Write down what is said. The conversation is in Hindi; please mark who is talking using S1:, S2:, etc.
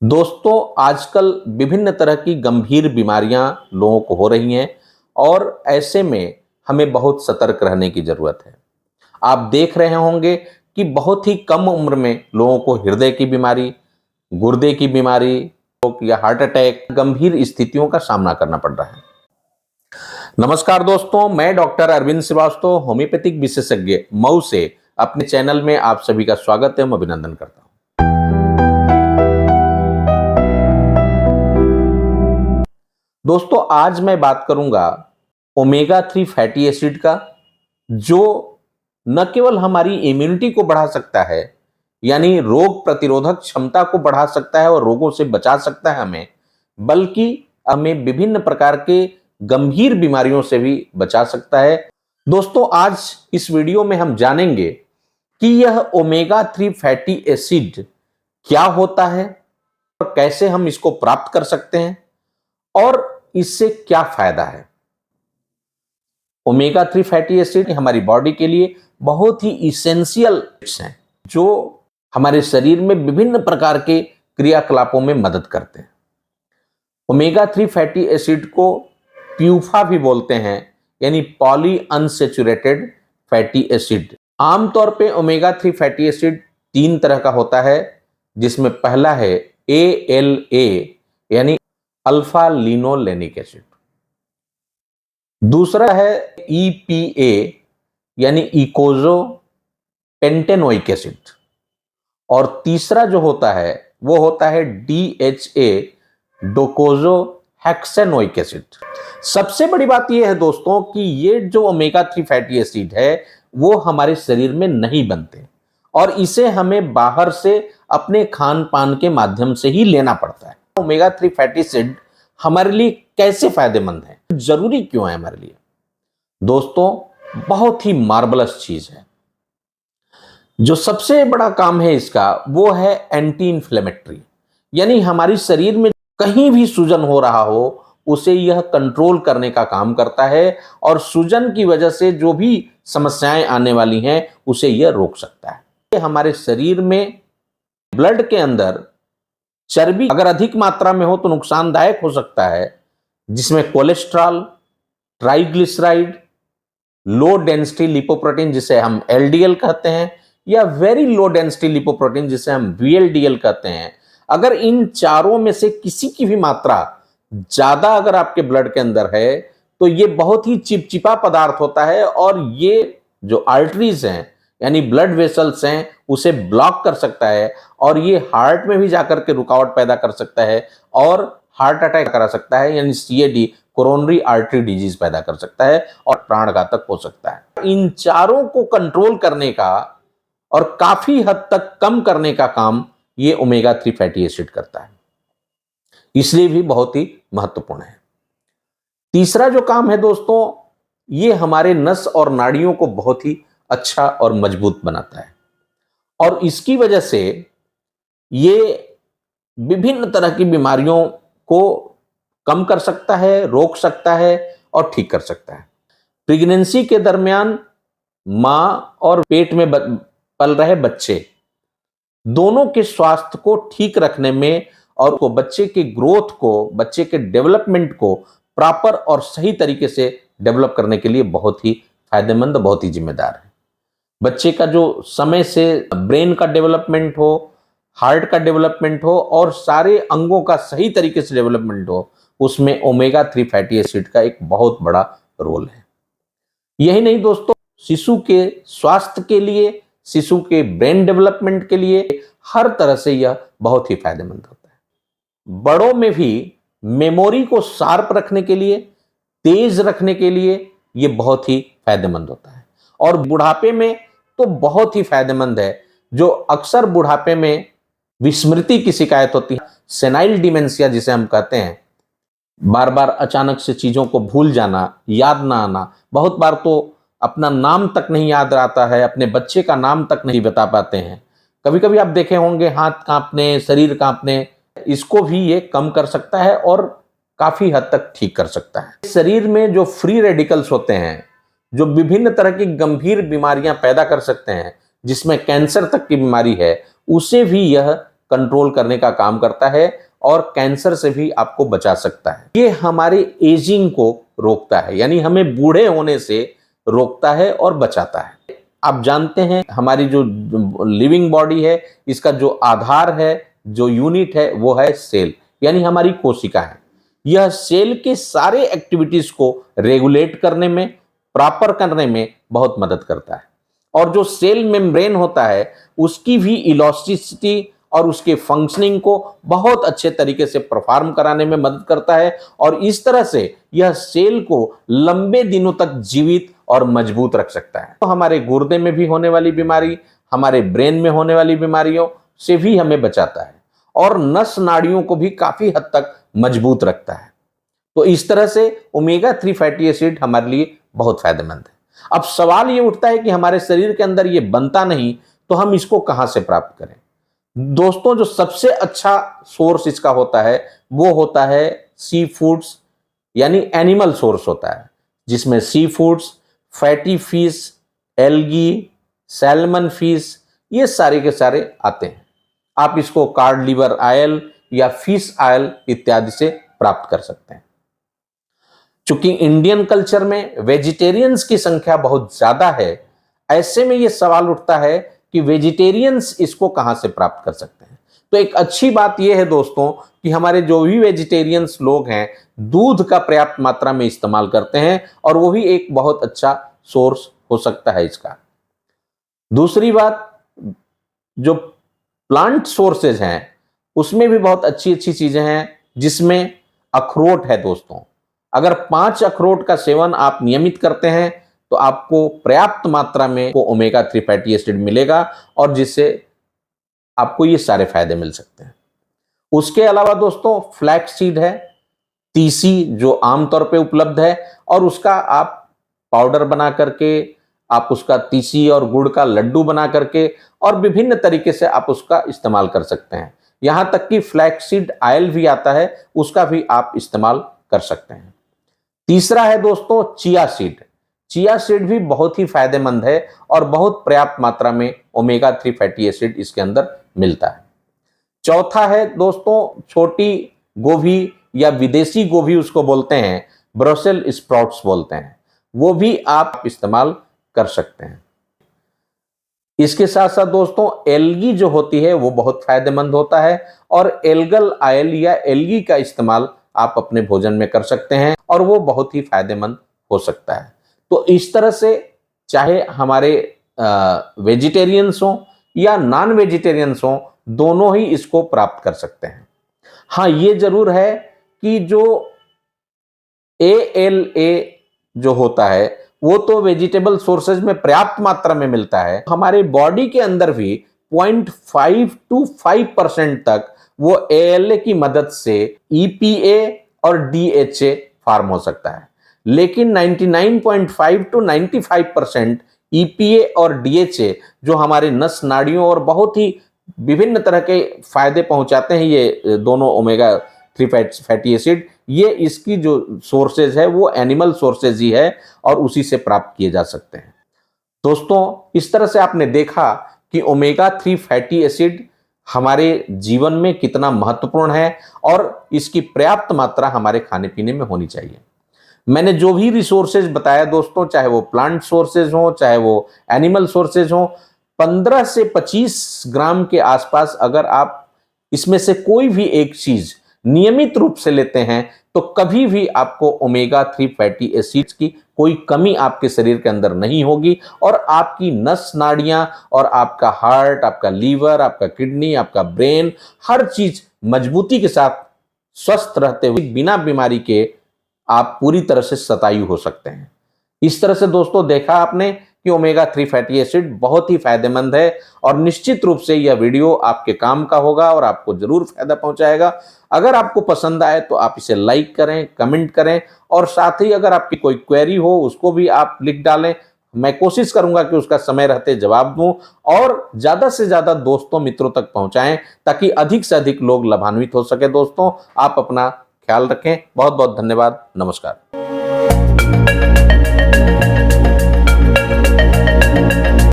S1: दोस्तों, आजकल विभिन्न तरह की गंभीर बीमारियां लोगों को हो रही हैं और ऐसे में हमें बहुत सतर्क रहने की ज़रूरत है। आप देख रहे होंगे कि बहुत ही कम उम्र में लोगों को हृदय की बीमारी, गुर्दे की बीमारी या हार्ट अटैक गंभीर स्थितियों का सामना करना पड़ रहा है। नमस्कार दोस्तों, मैं डॉक्टर अरविंद श्रीवास्तव, होम्योपैथिक विशेषज्ञ मऊ से अपने चैनल में आप सभी का स्वागत एवं अभिनंदन करता हूं। दोस्तों, आज मैं बात करूंगा ओमेगा 3 फैटी एसिड का, जो न केवल हमारी इम्यूनिटी को बढ़ा सकता है, यानी रोग प्रतिरोधक क्षमता को बढ़ा सकता है और रोगों से बचा सकता है हमें, बल्कि हमें विभिन्न प्रकार के गंभीर बीमारियों से भी बचा सकता है। दोस्तों, आज इस वीडियो में हम जानेंगे कि यह ओमेगा 3 फैटी एसिड क्या होता है और कैसे हम इसको प्राप्त कर सकते हैं और इससे क्या फायदा है। ओमेगा 3 फैटी एसिड हमारी बॉडी के लिए बहुत ही इसेंशियल हैं, जो हमारे शरीर में विभिन्न प्रकार के क्रियाकलापों में मदद करते हैं। ओमेगा 3 फैटी एसिड को प्यूफा भी बोलते हैं, यानी पॉली अनसैचुरेटेड फैटी एसिड। आमतौर पे ओमेगा 3 फैटी एसिड 3 तरह का होता है, जिसमें पहला है ALA यानी अल्फा लिनोलेनिक एसिड, दूसरा है EPA यानी इकोजो पेंटेनोइक एसिड, और तीसरा जो होता है वो होता है DHA डोकोजो हेक्सेनोइक एसिड। सबसे बड़ी बात यह है दोस्तों कि ये जो ओमेगा 3 फैटी एसिड है वो हमारे शरीर में नहीं बनते और इसे हमें बाहर से अपने खान पान के माध्यम से ही लेना पड़ता है। ओमेगा 3 फैटी एसिड हमारे लिए कैसे फायदेमंद है, जरूरी क्यों है हमारे लिए? दोस्तों, बहुत ही मार्वलस चीज है। जो सबसे बड़ा काम है इसका वो है एंटी इंफ्लेमेटरी, यानी हमारी शरीर में कहीं भी सूजन हो रहा हो उसे यह कंट्रोल करने का काम करता है और सूजन की वजह से जो भी समस्याएं आने वाली हैं उसे यह रोक सकता है। ये हमारे शरीर में ब्लड के अंदर चर्बी अगर अधिक मात्रा में हो तो नुकसानदायक हो सकता है, जिसमें cholesterol, triglyceride, low density lipoprotein जिसे हम LDL कहते हैं, या वेरी लो डेंसिटी लिपोप्रोटीन जिसे हम VLDL कहते हैं, अगर इन चारों में से किसी की भी मात्रा ज्यादा अगर आपके ब्लड के अंदर है तो ये बहुत ही चिपचिपा पदार्थ होता है और ये जो आर्टरीज हैं यानी ब्लड वेसल्स हैं उसे ब्लॉक कर सकता है और ये हार्ट में भी जाकर के रुकावट पैदा कर सकता है और हार्ट अटैक करा सकता है, यानी CAD कोरोनरी आर्टरी डिजीज पैदा कर सकता है और प्राणघातक हो सकता है। इन चारों को कंट्रोल करने का और काफी हद तक कम करने का काम ये ओमेगा 3 फैटी एसिड करता है, इसलिए भी बहुत ही महत्वपूर्ण है। तीसरा जो काम है दोस्तों, ये हमारे नस और नाड़ियों को बहुत ही अच्छा और मजबूत बनाता है और इसकी वजह से ये विभिन्न तरह की बीमारियों को कम कर सकता है, रोक सकता है और ठीक कर सकता है। प्रेगनेंसी के दरमियान मां और पेट में पल रहे बच्चे दोनों के स्वास्थ्य को ठीक रखने में और को बच्चे के ग्रोथ को, बच्चे के डेवलपमेंट को प्रॉपर और सही तरीके से डेवलप करने के लिए बहुत ही फायदेमंद, बहुत ही जिम्मेदार है। बच्चे का जो समय से ब्रेन का डेवलपमेंट हो, हार्ट का डेवलपमेंट हो और सारे अंगों का सही तरीके से डेवलपमेंट हो, उसमें ओमेगा 3 फैटी एसिड का एक बहुत बड़ा रोल है। यही नहीं दोस्तों, शिशु के स्वास्थ्य के लिए, शिशु के ब्रेन डेवलपमेंट के लिए हर तरह से यह बहुत ही फायदेमंद होता है। बड़ों में भी मेमोरी को शार्प रखने के लिए, तेज रखने के लिए यह बहुत ही फायदेमंद होता है और बुढ़ापे में तो बहुत ही फायदेमंद है। जो अक्सर बुढ़ापे में विस्मृति की शिकायत होती है, सेनाइल डिमेंशिया जिसे हम कहते हैं, बार बार अचानक से चीजों को भूल जाना, याद ना आना, बहुत बार तो अपना नाम तक नहीं याद रहता है, अपने बच्चे का नाम तक नहीं बता पाते हैं। कभी कभी आप देखे होंगे हाथ कांपने, शरीर कांपने, इसको भी ये कम कर सकता है और काफी हद तक ठीक कर सकता है। शरीर में जो फ्री रेडिकल्स होते हैं, जो विभिन्न तरह की गंभीर बीमारियां पैदा कर सकते हैं, जिसमें कैंसर तक की बीमारी है, उसे भी यह कंट्रोल करने का काम करता है और कैंसर से भी आपको बचा सकता है। ये हमारे एजिंग को रोकता है, यानी हमें बूढ़े होने से रोकता है और बचाता है। आप जानते हैं हमारी जो लिविंग बॉडी है, इसका जो आधार है, जो यूनिट है, वो है सेल, यानी हमारी कोशिका है। यह सेल के सारे एक्टिविटीज को रेगुलेट करने में, प्रॉपर करने में बहुत मदद करता है। और जो सेल मेम्ब्रेन होता है उसकी भी इलास्टिसिटी और उसके फंक्शनिंग को बहुत अच्छे तरीके से परफॉर्म कराने में मदद करता है और इस तरह से यह सेल को लंबे दिनों तक जीवित और मजबूत रख सकता है। तो हमारे गुर्दे में भी होने वाली बीमारी, हमारे ब्रेन में होने वाली बीमारियों से भी हमें बचाता है और नस नाड़ियों को भी काफी हद तक मजबूत रखता है। तो इस तरह से ओमेगा 3 फैटी एसिड हमारे लिए बहुत फायदेमंद है। अब सवाल ये उठता है कि हमारे शरीर के अंदर ये बनता नहीं, तो हम इसको कहां से प्राप्त करें? दोस्तों, जो सबसे अच्छा सोर्स इसका होता है वो होता है सी फूड्स, यानी एनिमल सोर्स होता है, जिसमें sea foods, fatty fish, algae, salmon fish, ये सारे के सारे आते हैं। आप इसको कार्ड लिवर ऑयल या फिश ऑयल इत्यादि से प्राप्त कर सकते हैं। चूंकि इंडियन कल्चर में वेजिटेरियंस की संख्या बहुत ज्यादा है, ऐसे में यह सवाल उठता है कि वेजिटेरियंस इसको कहां से प्राप्त कर सकते हैं। तो एक अच्छी बात यह है दोस्तों कि हमारे जो भी वेजिटेरियंस लोग हैं दूध का पर्याप्त मात्रा में इस्तेमाल करते हैं और वो भी एक बहुत अच्छा सोर्स हो सकता है इसका। दूसरी बात, जो प्लांट सोर्सेज हैं उसमें भी बहुत अच्छी अच्छी चीजें हैं, जिसमें अखरोट है दोस्तों। अगर 5 अखरोट का सेवन आप नियमित करते हैं तो आपको पर्याप्त मात्रा में ओमेगा 3 फैटी एसिड मिलेगा और जिससे आपको ये सारे फायदे मिल सकते हैं। उसके अलावा दोस्तों फ्लैक्स सीड है, तीसी जो आमतौर पे उपलब्ध है और उसका आप पाउडर बना करके, आप उसका तीसी और गुड़ का लड्डू बना करके और विभिन्न तरीके से आप उसका इस्तेमाल कर सकते हैं। यहां तक कि फ्लैक्स सीड ऑयल भी आता है, उसका भी आप इस्तेमाल कर सकते हैं। तीसरा है दोस्तों चिया सीड। चिया सीड भी बहुत ही फायदेमंद है और बहुत पर्याप्त मात्रा में ओमेगा 3 फैटी एसिड इसके अंदर मिलता है। चौथा है दोस्तों छोटी गोभी या विदेशी गोभी उसको बोलते हैं, ब्रसेल स्प्राउट्स बोलते हैं, वो भी आप इस्तेमाल कर सकते हैं। इसके साथ साथ दोस्तों एल्गी जो होती है वो बहुत फायदेमंद होता है और एल्गल ऑयल या एल्गी का इस्तेमाल आप अपने भोजन में कर सकते हैं और वो बहुत ही फायदेमंद हो सकता है। तो इस तरह से चाहे हमारे वेजिटेरियंस हो या नॉन वेजिटेरियंस हो, दोनों ही इसको प्राप्त कर सकते हैं। हाँ, ये जरूर है कि जो ALA जो होता है वो तो वेजिटेबल सोर्सेज में पर्याप्त मात्रा में मिलता है। हमारे बॉडी के अंदर भी 0.5 to 5% तक वो ALA की मदद से EPA और DHA फॉर्म हो सकता है, लेकिन 99.5 to 95% EPA और DHA जो हमारे नस नाड़ियों और बहुत ही विभिन्न तरह के फायदे पहुंचाते हैं, ये दोनों ओमेगा 3 फैटी एसिड, ये इसकी जो सोर्सेज है वो एनिमल सोर्सेज ही है और उसी से प्राप्त किए जा सकते हैं। दोस्तों, इस तरह से आपने देखा कि ओमेगा 3 फैटी एसिड हमारे जीवन में कितना महत्वपूर्ण है और इसकी पर्याप्त मात्रा हमारे खाने पीने में होनी चाहिए। मैंने जो भी रिसोर्सेज बताया दोस्तों, चाहे वो प्लांट सोर्सेज हो चाहे वो एनिमल सोर्सेज हो, 15 से 25 ग्राम के आसपास अगर आप इसमें से कोई भी एक चीज नियमित रूप से लेते हैं तो कभी भी आपको ओमेगा 3 फैटी एसिड्स की कोई कमी आपके शरीर के अंदर नहीं होगी और आपकी नस नाड़ियां और आपका हार्ट, आपका लीवर, आपका किडनी, आपका ब्रेन, हर चीज मजबूती के साथ स्वस्थ रहते हुए बिना बीमारी के आप पूरी तरह से शतायु हो सकते हैं। इस तरह से दोस्तों देखा आपने कि ओमेगा 3 फैटी एसिड बहुत ही फायदेमंद है और निश्चित रूप से यह वीडियो आपके काम का होगा और आपको जरूर फायदा पहुंचाएगा। अगर आपको पसंद आए तो आप इसे लाइक करें, कमेंट करें और साथ ही अगर आपकी कोई क्वेरी हो उसको भी आप लिख डालें। मैं कोशिश करूंगा कि उसका समय रहते जवाब दूं और ज्यादा से ज्यादा दोस्तों मित्रों तक पहुंचाएं ताकि अधिक से अधिक लोग लाभान्वित हो सके। दोस्तों, आप अपना ख्याल रखें। बहुत बहुत धन्यवाद। नमस्कार।